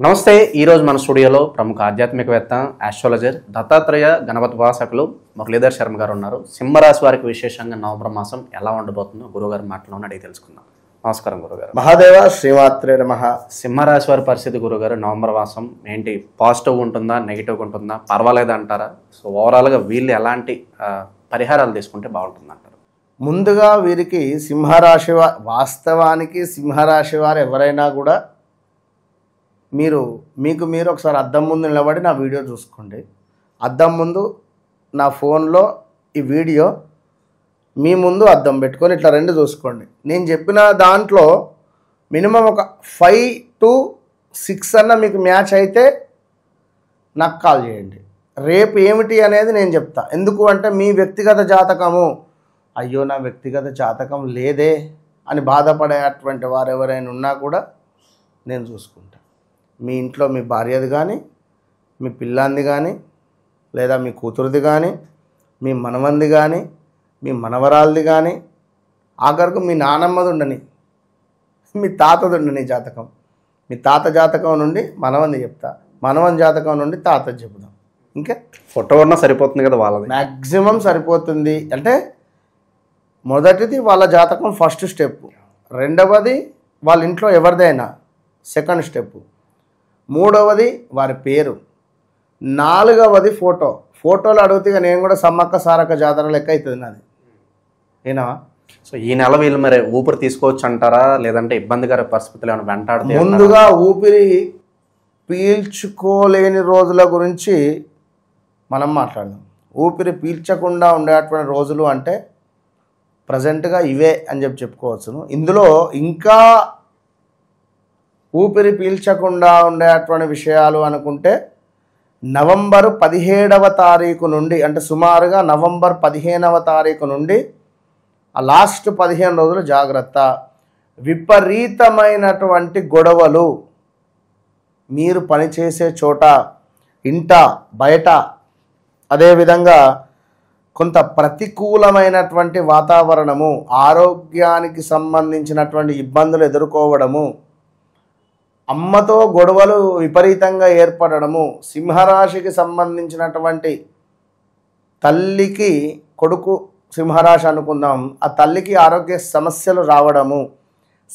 నమస్తే. ఈరోజు మన స్టూడియోలో ప్రముఖ ఆధ్యాత్మికవేత్త ఆస్ట్రాలజర్ దత్తాత్రేయ గణపతి ఉపాసకులు మురళీధర్ శర్మ గారు ఉన్నారు. సింహరాశి వారికి విశేషంగా నవంబర్ మాసం ఎలా ఉండబోతుందో గురుగారి మాటలోనే అడిగి తెలుసుకుందాం. నమస్కారం గురుగారు. మహాదేవ శ్రీమాత్రే నమః. సింహరాశి వారి పరిస్థితి గురుగారు నవంబర్ మాసం ఏంటి? పాజిటివ్ ఉంటుందా, నెగిటివ్గా ఉంటుందా, పర్వాలేదు అంటారా? సో ఓవరాల్గా వీళ్ళు ఎలాంటి పరిహారాలు తీసుకుంటే బాగుంటుంది అంటారు? ముందుగా వీరికి సింహరాశి వాస్తవానికి సింహరాశి వారు ఎవరైనా కూడా మీకు మీరు ఒకసారి అద్దం ముందు నిలబడి నా వీడియో చూసుకోండి. అద్దం ముందు నా ఫోన్లో ఈ వీడియో మీ ముందు అద్దం పెట్టుకొని ఇట్లా రెండు చూసుకోండి. నేను చెప్పిన దాంట్లో మినిమం ఒక 5 to 6 అన్న మీకు మ్యాచ్ అయితే నాకు కాల్ చేయండి. రేపు ఏమిటి అనేది నేను చెప్తా. ఎందుకు అంటే మీ వ్యక్తిగత జాతకము, అయ్యో నా వ్యక్తిగత జాతకం లేదే అని బాధపడేటువంటి వారు ఎవరైనా ఉన్నా కూడా నేను చూసుకుంటా. మీ ఇంట్లో మీ భార్యది కానీ, మీ పిల్లాంది కానీ, లేదా మీ కూతురుది కానీ, మీ మనవంది కానీ, మీ మనవరాలది కానీ, ఆఖరికి మీ నానమ్మది ఉండని, మీ తాతది ఉండని జాతకం. మీ తాత జాతకం నుండి మనవంది చెప్తా, మనవని జాతకం నుండి తాతది చెప్దాం. ఇంకా ఫోటో ఉన్నా సరిపోతుంది కదా వాళ్ళది? మ్యాక్సిమం సరిపోతుంది. అంటే మొదటిది వాళ్ళ జాతకం ఫస్ట్ స్టెప్, రెండవది వాళ్ళ ఇంట్లో ఎవరిదైనా సెకండ్ స్టెప్, మూడవది వారి పేరు, నాలుగవది ఫోటోలు అడిగితే నేను కూడా సమ్మక్క సారక్క జాతర లెక్క అవుతుంది నాది. ఏనా? సో ఈ నెల వీళ్ళు మరి ఊపిరి తీసుకోవచ్చు అంటారా, లేదంటే ఇబ్బందికర పరిస్థితులు ఏమైనా వెంటాడుతాయి? ముందుగా ఊపిరి పీల్చుకోలేని రోజుల గురించి మనం మాట్లాడదాం. ఊపిరి పీల్చకుండా ఉండేటువంటి రోజులు అంటే ప్రజెంట్గా ఇవే అని చెప్పుకోవచ్చును. ఇందులో ఇంకా ఊపిరి పీల్చకుండా ఉండేటువంటి విషయాలు అనుకుంటే నవంబర్ 17వ తారీఖు నుండి, అంటే సుమారుగా నవంబర్ 15వ తారీఖు నుండి ఆ లాస్ట్ 15 రోజులు జాగ్రత్త. విపరీతమైనటువంటి గొడవలు మీరు పనిచేసే చోట, ఇంట, బయట, అదేవిధంగా కొంత ప్రతికూలమైనటువంటి వాతావరణము, ఆరోగ్యానికి సంబంధించినటువంటి ఇబ్బందులు ఎదుర్కోవడము, అమ్మతో గొడవలు విపరీతంగా ఏర్పడము, సింహరాశికి సంబంధించినటువంటి తల్లికి, కొడుకు సింహరాశి అనుకుందాం, ఆ తల్లికి ఆరోగ్య సమస్యలు రావడము,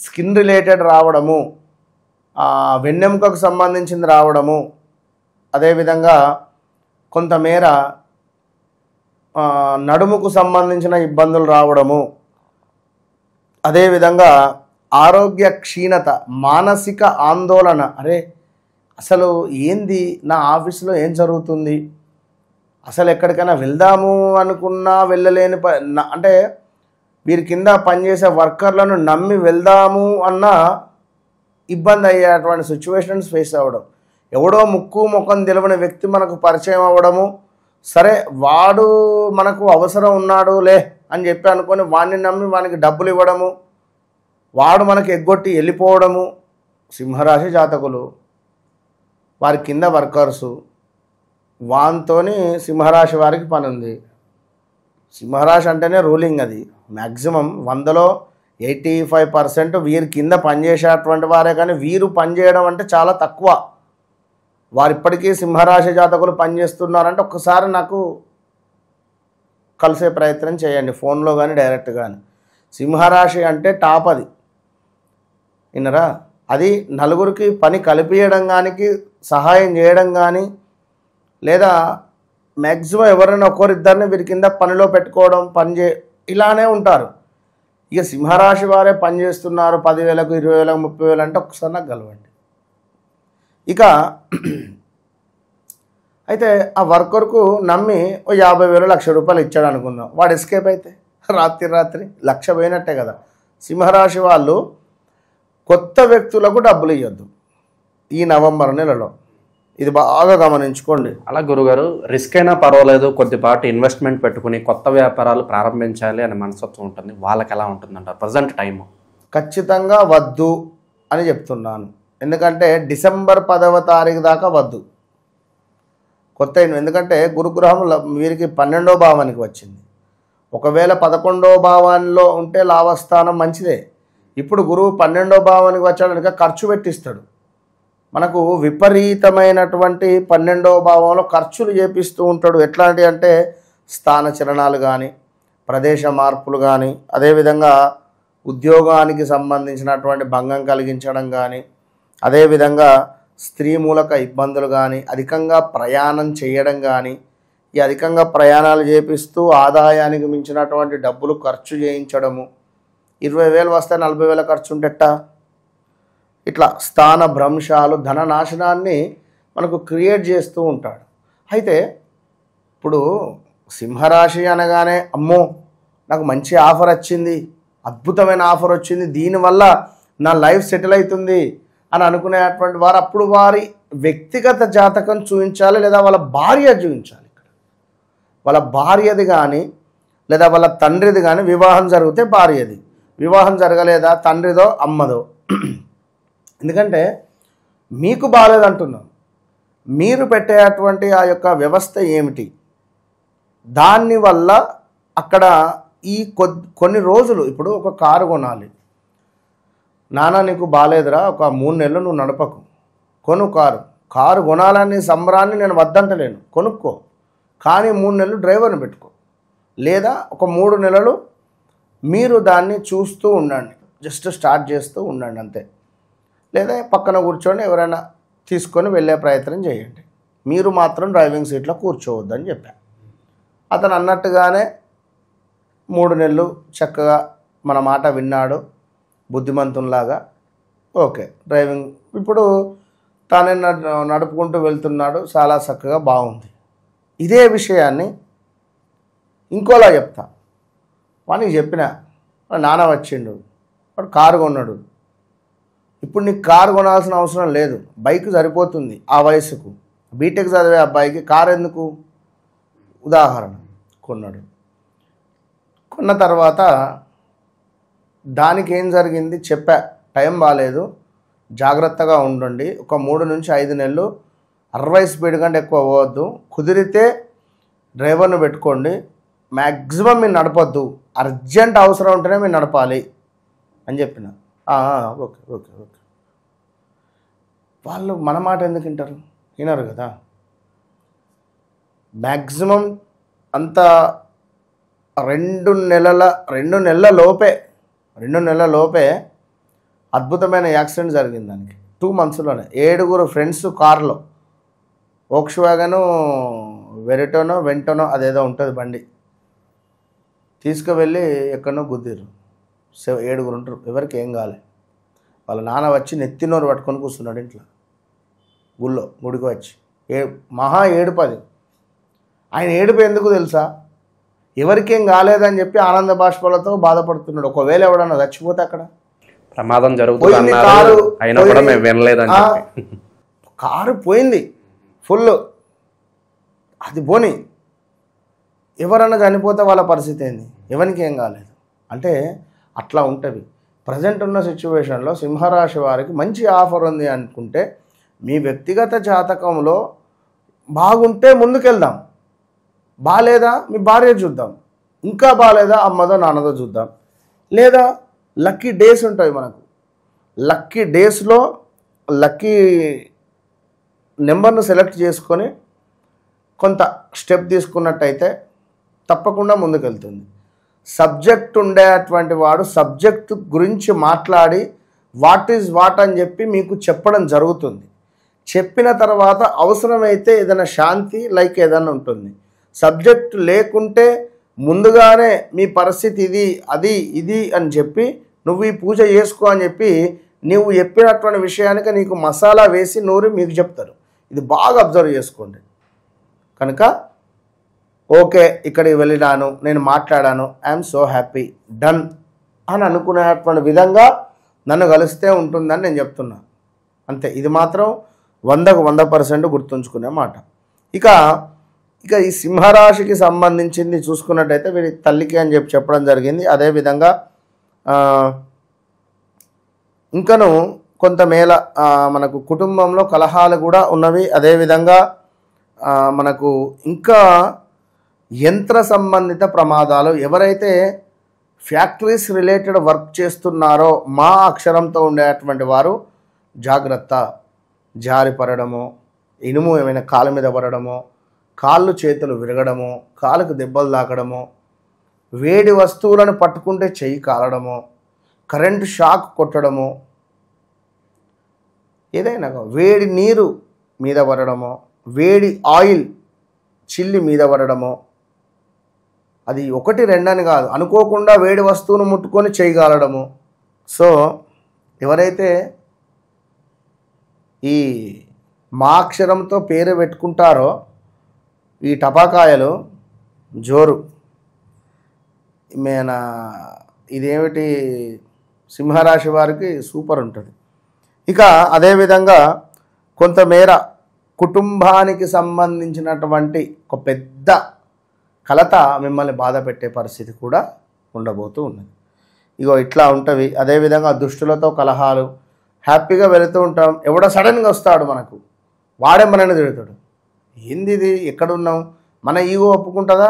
స్కిన్ రిలేటెడ్ రావడము, వెన్నెముకకు సంబంధించింది రావడము, అదేవిధంగా కొంతమేర నడుముకు సంబంధించిన ఇబ్బందులు రావడము, అదేవిధంగా ఆరోగ్య క్షీణత, మానసిక ఆందోళన, అరే అసలు ఏంది నా ఆఫీసులో ఏం జరుగుతుంది, అసలు ఎక్కడికైనా వెళ్దాము అనుకున్నా వెళ్ళలేని అంటే వీరి కింద పనిచేసే వర్కర్లను నమ్మి వెళ్దాము అన్న ఇబ్బంది అయ్యేటువంటి సిచ్యువేషన్స్ ఫేస్ అవ్వడం, ఎవడో ముక్కు ముఖం తెలియని వ్యక్తి మనకు పరిచయం అవ్వడము, సరే వాడు మనకు అవసరం ఉన్నాడు లే అని చెప్పి అనుకొని వాడిని నమ్మి వానికి డబ్బులు ఇవ్వడము, వాడు మనకి ఎగ్గొట్టి వెళ్ళిపోవడము. సింహరాశి జాతకులు, వారి కింద వర్కర్సు, వానితోని సింహరాశి వారికి పని ఉంది. సింహరాశి అంటేనే రూలింగ్. అది మ్యాక్సిమం 100లో 85% వీరి కింద పనిచేసేటువంటి వారే, కానీ వీరు పనిచేయడం అంటే చాలా తక్కువ. వారు ఇప్పటికీ సింహరాశి జాతకులు పనిచేస్తున్నారంటే ఒక్కసారి నాకు కలిసే ప్రయత్నం చేయండి, ఫోన్లో కానీ డైరెక్ట్ కానీ. సింహరాశి అంటే టాప్. అది విన్నరా? అది నలుగురికి పని కలిపియడం కానీ, సహాయం చేయడం కానీ, లేదా మ్యాక్సిమం ఎవరైనా ఒకరిద్దరిని వీరి కింద పనిలో పెట్టుకోవడం, ఇలానే ఉంటారు. ఇక సింహరాశి వారే పనిచేస్తున్నారు 10,000, 20,000, 30,000 అంటే ఒకసారి నాకు కలవండి. ఇక అయితే ఆ వర్కర్కు నమ్మి 50,000, 1,00,000 రూపాయలు ఇచ్చాడు అనుకుందాం. వాడు ఎస్కేప్ అయితే రాత్రి 1,00,000 పోయినట్టే కదా. సింహరాశి వాళ్ళు కొత్త వ్యక్తులకు డబ్బులు ఇవ్వద్దు ఈ నవంబర్ నెలలో. ఇది బాగా గమనించుకోండి. అలా గురుగారు, రిస్క్ అయినా పర్వాలేదు, కొద్దిపాటి ఇన్వెస్ట్మెంట్ పెట్టుకుని కొత్త వ్యాపారాలు ప్రారంభించాలి అనే మనస్తత్వం ఉంటుంది, వాళ్ళకి ఎలా ఉంటుందంటారు ప్రజెంట్ టైము? ఖచ్చితంగా వద్దు అని చెప్తున్నాను. ఎందుకంటే డిసెంబర్ 10వ తారీఖు దాకా వద్దు కొత్త. ఎందుకంటే గురుగ్రహం వీరికి 12వ భావానికి వచ్చింది. ఒకవేళ 11వ భావాల్లో ఉంటే లాభస్థానం మంచిదే. ఇప్పుడు గురువు 12వ భావానికి వచ్చాడు కనుక ఖర్చు పెట్టిస్తాడు. మనకు విపరీతమైనటువంటి 12వ భావంలో ఖర్చులు చేపిస్తూ ఉంటాడు. ఎట్లాంటి అంటే స్థాన చలనాలు కానీ, ప్రదేశ మార్పులు కానీ, అదేవిధంగా ఉద్యోగానికి సంబంధించినటువంటి భంగం కలిగించడం కానీ, అదేవిధంగా స్త్రీ మూలక ఇబ్బందులు కానీ, అధికంగా ప్రయాణం చేయడం కానీ, ఈ అధికంగా ప్రయాణాలు చేపిస్తూ ఆదాయానికి మించినటువంటి డబ్బులు ఖర్చు చేయించడము. 20,000 వస్తే 40,000 ఖర్చు ఉంటెట్ట. ఇట్లా స్థాన భ్రంశాలు, ధన నాశనాన్ని మనకు క్రియేట్ చేస్తూ ఉంటాడు. అయితే ఇప్పుడు సింహరాశి అనగానే అమ్మో నాకు మంచి ఆఫర్ వచ్చింది, అద్భుతమైన ఆఫర్ వచ్చింది, దీనివల్ల నా లైఫ్ సెటిల్ అవుతుంది అని అనుకునేటువంటి వారు అప్పుడు వారి వ్యక్తిగత జాతకం చూపించాలి, లేదా వాళ్ళ భార్య చూపించాలి. ఇక్కడ వాళ్ళ భార్యది కానీ లేదా వాళ్ళ తండ్రిది కానీ వివాహం జరిగితే భార్యది, వివాహం జరగలేదా తండ్రిదో అమ్మదో. ఎందుకంటే మీకు బాగాలేదంటున్నాం, మీరు పెట్టేటువంటి ఆ యొక్క వ్యవస్థ ఏమిటి, దానివల్ల అక్కడ ఈ కొన్ని రోజులు ఇప్పుడు ఒక కారు కొనాలి, నాన్న నీకు బాగాలేదురా ఒక 3 నెలలు నువ్వు నడపకు, కొను కారు కొనాలని సంబరాన్ని నేను వద్దంటలేను, కొనుక్కో, కానీ 3 నెలలు డ్రైవర్ని పెట్టుకో, లేదా ఒక 3 నెలలు మీరు దాన్ని చూస్తూ ఉండండి, జస్ట్ స్టార్ట్ చేస్తూ ఉండండి అంతే, లేదా పక్కన కూర్చొని ఎవరైనా తీసుకొని వెళ్ళే ప్రయత్నం చేయండి, మీరు మాత్రం డ్రైవింగ్ సీట్లో కూర్చోవద్దని చెప్పాను. అతను అన్నట్టుగానే 3 నెలలు చక్కగా మన మాట విన్నాడు, బుద్ధిమంతునిలాగా. ఓకే, డ్రైవింగ్ ఇప్పుడు తానే నడుపుకుంటూ వెళ్తున్నాడు, చాలా చక్కగా బాగుంది. ఇదే విషయాన్ని ఇంకోలా చెప్తా. వానికి చెప్పిన నాన్న వచ్చిండు, వాడు కారు కొన్నాడు, ఇప్పుడు నీకు కారు కొనాల్సిన అవసరం లేదు, బైక్ సరిపోతుంది ఆ వయసుకు, బీటెక్ చదివే అబ్బాయికి కారు ఎందుకు, ఉదాహరణ కొన్నాడు. కొన్న తర్వాత దానికి ఏం జరిగింది చెప్పా, టైం బాగాలేదు, జాగ్రత్తగా ఉండండి, ఒక 3 నుంచి 5 నెలలు 60 స్పీడ్ కంటే ఎక్కువ పోవద్దు, కుదిరితే డ్రైవర్ను పెట్టుకోండి, మ్యాక్సిమం మీరు నడపొద్దు, అర్జెంట్ అవసరం ఉంటేనే మీరు నడపాలి అని చెప్పిన. Okay okay okay. వాళ్ళు మన మాట ఎందుకు వింటారు, వినరు కదా. మ్యాక్సిమం అంత 2 నెలల లోపే అద్భుతమైన యాక్సిడెంట్ జరిగింది దానికి. 2 మంత్స్లోనే 7 ఫ్రెండ్స్ కారులో, వోక్స్వాగను వెంటోనో అదేదో ఉంటుంది బండి, తీసుకువెళ్ళి ఎక్కడనో గుద్దిరు. 7 ఉంటారు, ఎవరికి ఏం కాలే. వాళ్ళ నాన్న వచ్చి నెత్తినోరు పట్టుకొని కూర్చున్నాడు ఇంట్లో, గుడికి వచ్చి మహా ఏడుపది. ఆయన ఏడుపు ఎందుకు తెలుసా, ఎవరికేం కాలేదని చెప్పి ఆనంద బాష్పాలతో బాధపడుతున్నాడు. ఒకవేళ ఎవడన్నా చచ్చిపోతే అక్కడ ప్రమాదం జరుగుతుంది, కారు పోయింది ఫుల్, అది పోని ఎవరన్నా చనిపోతే వాళ్ళ పరిస్థితి ఏంది, ఎవరికి ఏం కాలేదు అంటే అట్లా ఉంటుంది. ప్రజెంట్ ఉన్న సిచ్యువేషన్లో సింహరాశి వారికి మంచి ఆఫర్ ఉంది అనుకుంటే మీ వ్యక్తిగత జాతకంలో బాగుంటే ముందుకెళ్దాం, బాగాలేదా మీ భార్య చూద్దాం, ఇంకా బాగాలేదా అమ్మదో నాన్నదో చూద్దాం, లేదా లక్కీ డేస్ ఉంటాయి మనకు, లక్కీ డేస్లో లక్కీ నెంబర్ను సెలెక్ట్ చేసుకొని కొంత స్టెప్ తీసుకున్నట్టయితే తప్పకుండా ముందుకెళ్తుంది. సబ్జెక్ట్ ఉండేటువంటి వాడు సబ్జెక్టు గురించి మాట్లాడి వాట్ ఈజ్ వాట్ అని చెప్పి మీకు చెప్పడం జరుగుతుంది. చెప్పిన తర్వాత అవసరమైతే ఏదైనా శాంతి లైక్ ఏదైనా ఉంటుంది. సబ్జెక్ట్ లేకుంటే ముందుగానే మీ పరిస్థితి ఇది అని చెప్పి నువ్వు ఈ పూజ చేసుకో అని చెప్పి నువ్వు చెప్పినటువంటి విషయానికి నీకు మసాలా వేసి నూరి మీకు చెప్తారు. ఇది బాగా అబ్జర్వ్ చేసుకోండి. కనుక ఓకే, ఇక్కడికి వెళ్ళినాను, నేను మాట్లాడాను, ఐఎమ్ సో హ్యాపీ, డన్ అని అనుకునేటువంటి విధంగా నన్ను కలిస్తే ఉంటుందని నేను చెప్తున్నా. అంతే, ఇది మాత్రం 100కు 100% గుర్తుంచుకునే మాట. ఇక ఈ సింహరాశికి సంబంధించింది చూసుకున్నట్టయితే వీరి తల్లికి అని చెప్పడం జరిగింది. అదేవిధంగా ఇంకను కొంతమేళ మనకు కుటుంబంలో కలహాలు కూడా ఉన్నవి. అదేవిధంగా మనకు ఇంకా యంత్ర సంబంధిత ప్రమాదాలు, ఎవరైతే ఫ్యాక్టరీస్ రిలేటెడ్ వర్క్ చేస్తున్నారో మా అక్షరంతో ఉండేటువంటి వారు జాగ్రత్త. జారి పడడమో, ఇనుము ఏమైనా కాళ్ళ మీద పడడమో, కాళ్ళు చేతులు విరగడమో, కాళ్ళకు దెబ్బలు తాకడమో, వేడి వస్తువులను పట్టుకుంటే చెయ్యి కాలడమో, కరెంటు షాక్ కొట్టడమో, ఏదైనా వేడి నీరు మీద పడడమో, వేడి ఆయిల్ చిల్లి మీద పడడమో, అది ఒకటి రెండని కాదు, అనుకోకుండా వేడి వస్తువును ముట్టుకొని చేయగలడము. సో ఎవరైతే ఈ మా అక్షరంతో పేరు పెట్టుకుంటారో ఈ టపాకాయలు జోరు. మన ఇదేమిటి సింహరాశి వారికి సూపర్ ఉంటుంది. ఇక అదేవిధంగా కొంతమేర కుటుంబానికి సంబంధించినటువంటి ఒక పెద్ద కలత మిమ్మల్ని బాధ పెట్టే పరిస్థితి కూడా ఉండబోతూ ఉన్నది. ఇగో ఇట్లా ఉంటుంది. అదేవిధంగా దుష్టులతో కలహాలు, హ్యాపీగా వెళుతూ ఉంటాం, ఎవడో సడన్గా వస్తాడు మనకు, వాడే మనల్ని తిడతాడు. ఏంది ఇది, ఎక్కడున్నాం, మన ఈగో ఒప్పుకుంటుందా?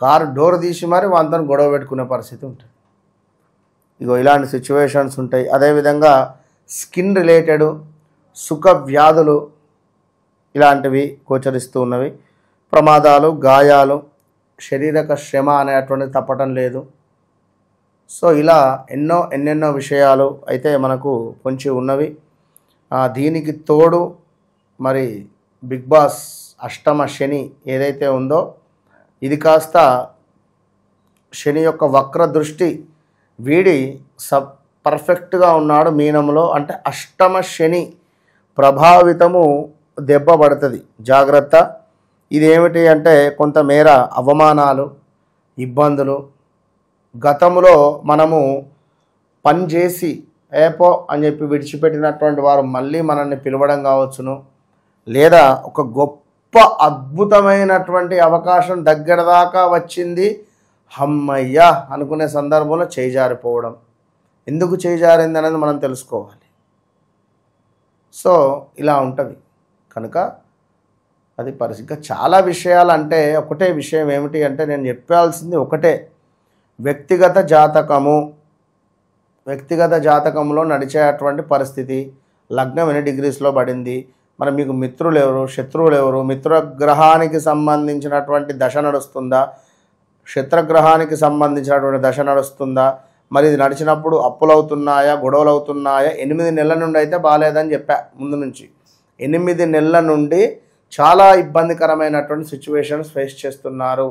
కారు డోర్ తీసి మరి వాళ్ళతో గొడవ పెట్టుకునే పరిస్థితి ఉంటుంది. ఇగో ఇలాంటి సిచ్యువేషన్స్ ఉంటాయి. అదేవిధంగా స్కిన్ రిలేటెడ్ సుఖ వ్యాధులు ఇలాంటివి గోచరిస్తూ ఉన్నవి. ప్రమాదాలు, గాయాలు, శారీరక శ్రమ అనేటువంటిది తప్పటం లేదు. సో ఇలా ఎన్నెన్నో విషయాలు అయితే మనకు పొంచి ఉన్నవి. దీనికి తోడు మరి బిగ్ బాస్ అష్టమ శని ఏదైతే ఉందో ఇది కాస్త శని యొక్క వక్ర దృష్టి వీడి పర్ఫెక్ట్గా ఉన్నాడు మీనంలో. అంటే అష్టమ శని ప్రభావితము దెబ్బ పడుతుంది, జాగ్రత్త. ఇదేమిటి అంటే కొంతమేర అవమానాలు, ఇబ్బందులు, గతంలో మనము పనిచేసి ఏపో అని చెప్పి విడిచిపెట్టినటువంటి వారు మళ్ళీ మనల్ని పిలవడం కావచ్చును, లేదా ఒక గొప్ప అద్భుతమైనటువంటి అవకాశం దగ్గర దాకా వచ్చింది, హమ్మయ్యా అనుకునే సందర్భంలో చేజారిపోవడం. ఎందుకు చేజారింది అనేది మనం తెలుసుకోవాలి. సో ఇలా ఉంటుంది కనుక అది పరిస్థితి. చాలా విషయాలు అంటే ఒకటే విషయం ఏమిటి అంటే నేను చెప్పాల్సింది ఒకటే, వ్యక్తిగత జాతకంలో నడిచేటువంటి పరిస్థితి, లగ్నం ఎన్ని డిగ్రీస్లో పడింది, మరి మీకు మిత్రులు ఎవరు, శత్రువులు ఎవరు, మిత్రగ్రహానికి సంబంధించినటువంటి దశ నడుస్తుందా, శత్రుగ్రహానికి సంబంధించినటువంటి దశ నడుస్తుందా, మరి ఇది నడిచినప్పుడు అప్పులు అవుతున్నాయా, గొడవలు అవుతున్నాయా. 8 నెలల నుండి అయితే బాగాలేదని చెప్పా ముందు నుంచి. 8 నెలల నుండి చాలా ఇబ్బందికరమైనటువంటి సిచ్యువేషన్స్ ఫేస్ చేస్తున్నారు.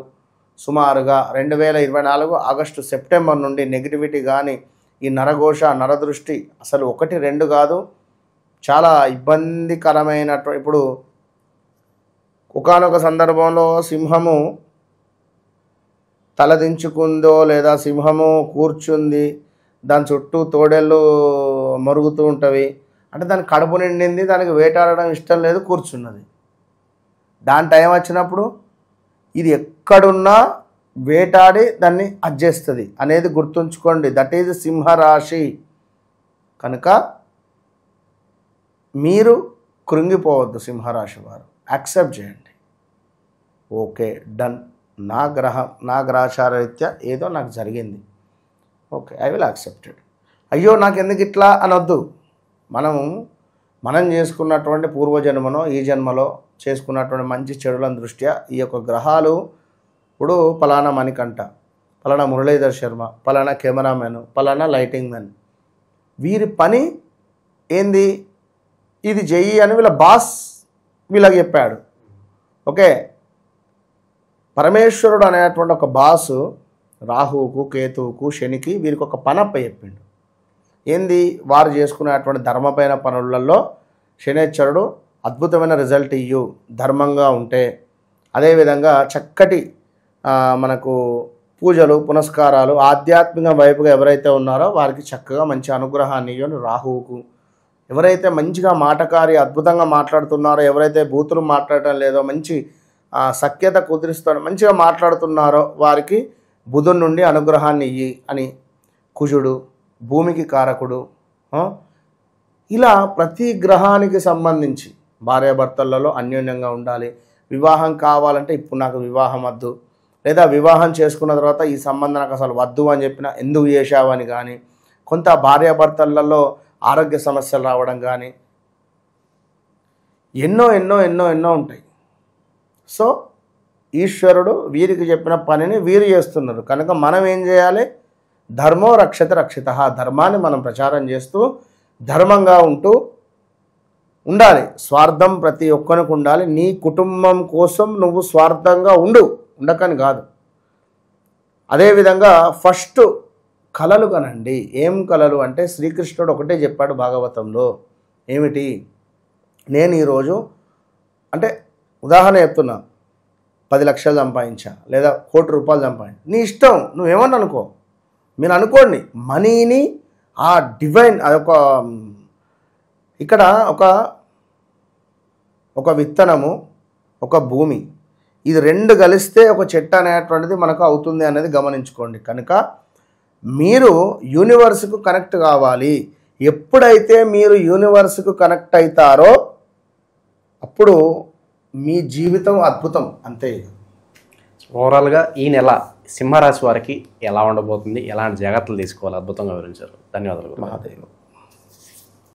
సుమారుగా 2024 ఆగస్టు సెప్టెంబర్ నుండి నెగిటివిటీ కానీ, ఈ నరఘోష, నరదృష్టి అసలు 1 2 కాదు, చాలా ఇబ్బందికరమైనటువంటి. ఇప్పుడు ఒకానొక సందర్భంలో సింహము తలదించుకుందో లేదా సింహము కూర్చుంది, దాని చుట్టూ తోడేళ్ళు మరుగుతూ ఉంటవి, అంటే దానికి కడుపు నిండింది, దానికి వేటాడడం ఇష్టం లేదు, కూర్చున్నది. దాని టైం వచ్చినప్పుడు ఇది ఎక్కడున్నా వేటాడి దాన్ని అడ్జేస్తుంది అనేది గుర్తుంచుకోండి. దట్ ఈజ్ సింహరాశి. కనుక మీరు కృంగిపోవద్దు సింహరాశి వారు, యాక్సెప్ట్ చేయండి. ఓకే డన్, నా గ్రహచార రీత్యా ఏదో నాకు జరిగింది, ఓకే ఐ విల్ యాక్సెప్టెడ్. అయ్యో నాకు ఎందుకు ఇట్లా అనొద్దు. మనం చేసుకున్నటువంటి పూర్వజన్మనో ఈ జన్మలో చేసుకున్నటువంటి మంచి చెడుల దృష్ట్యా ఈ యొక్క గ్రహాలు, ఇప్పుడు పలానా మణికంఠ, పలానా మురళీధర్ శర్మ, పలానా కెమెరామెన్, పలానా లైటింగ్ మ్యాన్, వీరి పని ఏంది, ఇది చెయ్యి అని వీళ్ళ బాస్ వీళ్ళకి చెప్పాడు. ఓకే, పరమేశ్వరుడు అనేటువంటి ఒక బాసు రాహువుకు, కేతువుకు, శనికి వీరికి ఒక పని అప్ప చెప్పిండు. ఏంది, వారు చేసుకునేటువంటి ధర్మపైన పనులలో శనేశ్వరుడు అద్భుతమైన రిజల్ట్ ఇయ్యు ధర్మంగా ఉంటే. అదేవిధంగా చక్కటి మనకు పూజలు, పునస్కారాలు, ఆధ్యాత్మిక వైపుగా ఎవరైతే ఉన్నారో వారికి చక్కగా మంచి అనుగ్రహాన్ని ఇయ్యను. రాహువుకు ఎవరైతే మంచిగా మాటకారి అద్భుతంగా మాట్లాడుతున్నారో, ఎవరైతే బూతులు మాట్లాడటం లేదో, మంచి సఖ్యత కుదిరిస్తారో, మంచిగా మాట్లాడుతున్నారో వారికి బుధుడి నుండి అనుగ్రహాన్ని ఇయ్యి అని. కుజుడు భూమికి కారకుడు. ఇలా ప్రతి గ్రహానికి సంబంధించి భార్యాభర్తలలో అన్యోన్యంగా ఉండాలి. వివాహం కావాలంటే ఇప్పుడు నాకు వివాహం వద్దు, లేదా వివాహం చేసుకున్న తర్వాత ఈ సంబంధం నాకు అసలు వద్దు అని చెప్పిన ఎందుకు చేశావని కానీ, కొంత భార్యాభర్తలలో ఆరోగ్య సమస్యలు రావడం కానీ, ఎన్నో ఎన్నో ఎన్నో ఎన్నో ఉంటాయి. సో ఈశ్వరుడు వీరికి చెప్పిన పనిని వీరు చేస్తున్నారు కనుక మనం ఏం చేయాలి? ధర్మో రక్షత రక్షిత, ధర్మాన్ని మనం ప్రచారం చేస్తూ ధర్మంగా ఉండాలి. స్వార్థం ప్రతి ఒక్కరికి ఉండాలి. నీ కుటుంబం కోసం నువ్వు స్వార్థంగా ఉండకని కాదు. అదేవిధంగా ఫస్ట్ కలలు కనండి. ఏం కలలు అంటే శ్రీకృష్ణుడు ఒకటే చెప్పాడు భాగవతంలో. ఏమిటి? నేను ఈరోజు అంటే ఉదాహరణ చెప్తున్నా, 10 లక్షలు సంపాదించా లేదా 1 కోటి రూపాయలు సంపాదించా, నీ ఇష్టం, నువ్వేమన్నా అనుకో. మీరు అనుకోండి, మనీని ఆ డివైన్ అదొక ఇక్కడ ఒక విత్తనము, ఒక భూమి, ఇది రెండు కలిస్తే ఒక చెట్టు అనేటువంటిది మనకు అవుతుంది అనేది గమనించుకోండి. కనుక మీరు యూనివర్స్కు కనెక్ట్ కావాలి. ఎప్పుడైతే మీరు యూనివర్స్కు కనెక్ట్ అవుతారో అప్పుడు మీ జీవితం అద్భుతం. అంతే. ఓవరాల్గా ఈ నెల సింహరాశి వారికి ఎలా ఉండబోతుంది, ఎలాంటి జాగ్రత్తలు తీసుకోవాలి, అద్భుతంగా వివరించారు. ధన్యవాదాలు. మహాదేవ్.